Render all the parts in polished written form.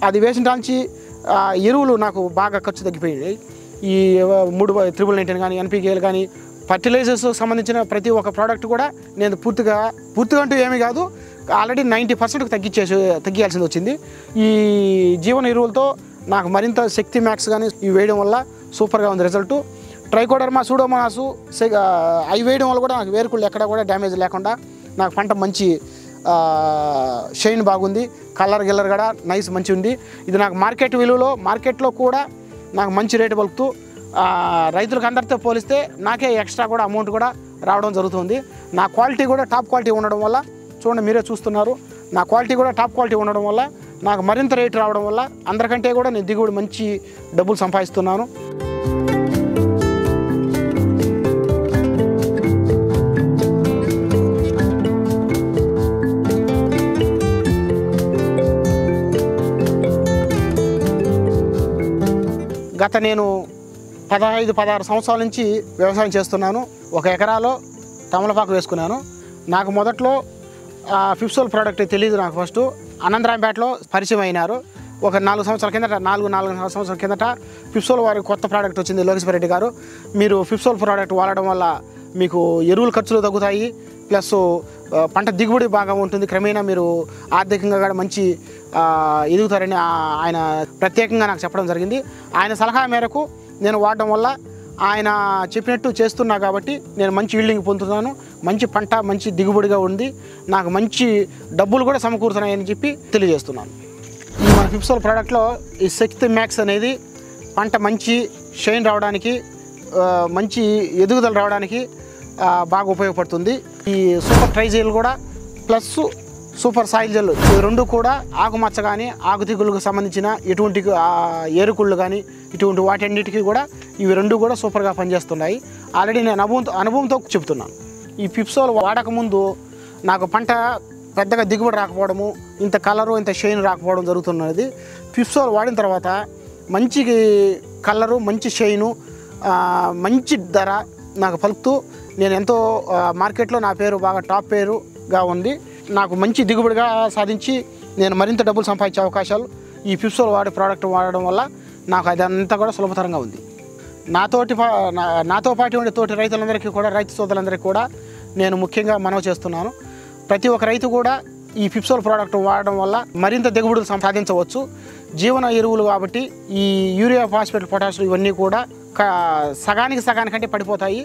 అది వేసిన దానికి ఎరువులు నాకు బాగా ఖర్చు తగ్గిపోయింది. ఈ 3 కానీ ఎన్పికేలు కానీ ఫర్టిలైజర్స్ సంబంధించిన ప్రతి ఒక్క ప్రోడక్ట్ కూడా నేను పూర్తిగా అంటూ ఏమీ కాదు, ఆల్రెడీ 90% తగ్గియాల్సింది వచ్చింది. ఈ జీవన ఎరువులతో నాకు మరింత శక్తి మ్యాక్స్ కానీ ఇవి వేయడం వల్ల సూపర్గా ఉంది రిజల్ట్. ట్రైకోడర్మా సూడోమోనాసు అవి వేయడం వల్ల కూడా నాకు వేరుకుళ్ళు ఎక్కడ కూడా డ్యామేజ్ లేకుండా నాకు పంట మంచి షైన్ బాగుంది, కలర్ కూడా నైస్ మంచి ఉంది. ఇది నాకు మార్కెట్ విలువలో మార్కెట్లో కూడా నాకు మంచి రేటు పలుకుతూ రైతులకు అందరితో పోలిస్తే నాకే ఎక్స్ట్రా కూడా అమౌంట్ కూడా రావడం జరుగుతుంది. నా క్వాలిటీ కూడా టాప్ క్వాలిటీ ఉండడం వల్ల చూడండి, మీరే చూస్తున్నారు, నా క్వాలిటీ కూడా టాప్ క్వాలిటీ ఉండడం వల్ల నాకు మరింత రేటు రావడం వల్ల అందరికంటే కూడా నేను దిగుబడి మంచి డబ్బులు సంపాదిస్తున్నాను. గత నేను 15-16 సంవత్సరాల నుంచి వ్యవసాయం చేస్తున్నాను. 1 ఎకరాలో తమలపాకు వేసుకున్నాను. నాకు మొదట్లో ఫిప్సోల్ ప్రోడక్ట్ తెలియదు. నాకు ఫస్ట్ అనంతరాంపేటలో పరిచయం అయినారు. ఒక 4 సంవత్సరాల కిందట 4 సంవత్సరాల కిందట ఫిప్సోల్ వారి కొత్త ప్రోడక్ట్ వచ్చింది. లోకేశ్వర రెడ్డి గారు, మీరు ఫిప్సోల్ ప్రోడక్ట్ వాడడం వల్ల మీకు ఎరువుల ఖర్చులు తగ్గుతాయి, ప్లస్ పంట దిగుబడి బాగా ఉంటుంది, క్రమేణా మీరు ఆర్థికంగా కూడా మంచి ఎదుగుతారని ఆయన ప్రత్యేకంగా నాకు చెప్పడం జరిగింది. ఆయన సలహా మేరకు నేను వాడడం వల్ల ఆయన చెప్పినట్టు చేస్తున్నా కాబట్టి నేను మంచి ఈల్డింగ్ పొందుతున్నాను, మంచి పంట మంచి దిగుబడిగా ఉంది, నాకు మంచి డబ్బులు కూడా సమకూరుతున్నాయని చెప్పి తెలియజేస్తున్నాను. ఈ మన ఫిప్సోల్ ప్రోడక్ట్లో ఈ శక్తి మ్యాక్స్ అనేది పంట మంచి షైన్ రావడానికి, మంచి ఎదుగుదల రావడానికి బాగా ఉపయోగపడుతుంది. ఈ సూపర్ ట్రైజెల్ కూడా ప్లస్ సూపర్ సాయిల్ జెల్ ఈ రెండు కూడా ఆకుమచ్చ కానీ ఆకు తెగుళ్ళకు సంబంధించిన ఎటువంటి ఏరుకుళ్ళు కానీ ఇటువంటి వాటన్నిటికీ కూడా ఇవి రెండు కూడా సూపర్గా పనిచేస్తున్నాయి. ఆల్రెడీ నేను అనుభవంతో చెప్తున్నాను. ఈ ఫిప్సోల్ వాడకముందు నాకు పంట పెద్దగా దిగుబడి రాకపోవడము, ఇంత కలరు ఇంత షైన్ రాకపోవడం జరుగుతున్నది. ఫిప్సోల్ వాడిన తర్వాత మంచి కలరు మంచి షైను మంచి ధర నాకు పలుకుతూ నేను ఎంతో మార్కెట్లో నా పేరు బాగా టాప్ పేరుగా ఉంది. నాకు మంచి దిగుబడిగా సాధించి నేను మరింత డబ్బులు సంపాదించే అవకాశాలు ఈ ఫిప్సోల్ ప్రోడక్ట్ వాడడం వల్ల నాకు అదంతా కూడా సులభతరంగా ఉంది. నాతో పాటు ఉండే తోటి రైతులందరికీ కూడా, రైతు సోదరులందరికీ కూడా నేను ముఖ్యంగా మనవి చేస్తున్నాను. ప్రతి ఒక్క రైతు కూడా ఈ ఫిప్సోల్ ప్రోడక్ట్ వాడడం వల్ల మరింత దిగుబడులు సాధించవచ్చు. జీవన ఎరువులు కాబట్టి ఈ యూరియా, ఫాస్ఫేట్, పొటాషియం ఇవన్నీ కూడా సగానికంటే పడిపోతాయి.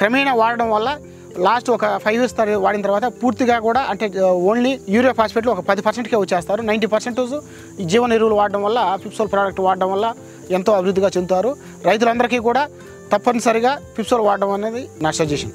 క్రమేణా వాడడం వల్ల లాస్ట్ ఒక 5 years వాడిన తర్వాత పూర్తిగా కూడా అంటే ఓన్లీ యూరియా ఫాస్ఫేట్లు ఒక 10%కే వచ్చేస్తారు. 90% ఈ జీవన ఎరువులు వాడడం వల్ల, ఫిప్సోల్ ప్రోడక్ట్ వాడడం వల్ల ఎంతో అభివృద్ధిగా చెందుతారు. రైతులందరికీ కూడా తప్పనిసరిగా ఫిప్సోల్ వాడడం అనేది నా సజెషన్.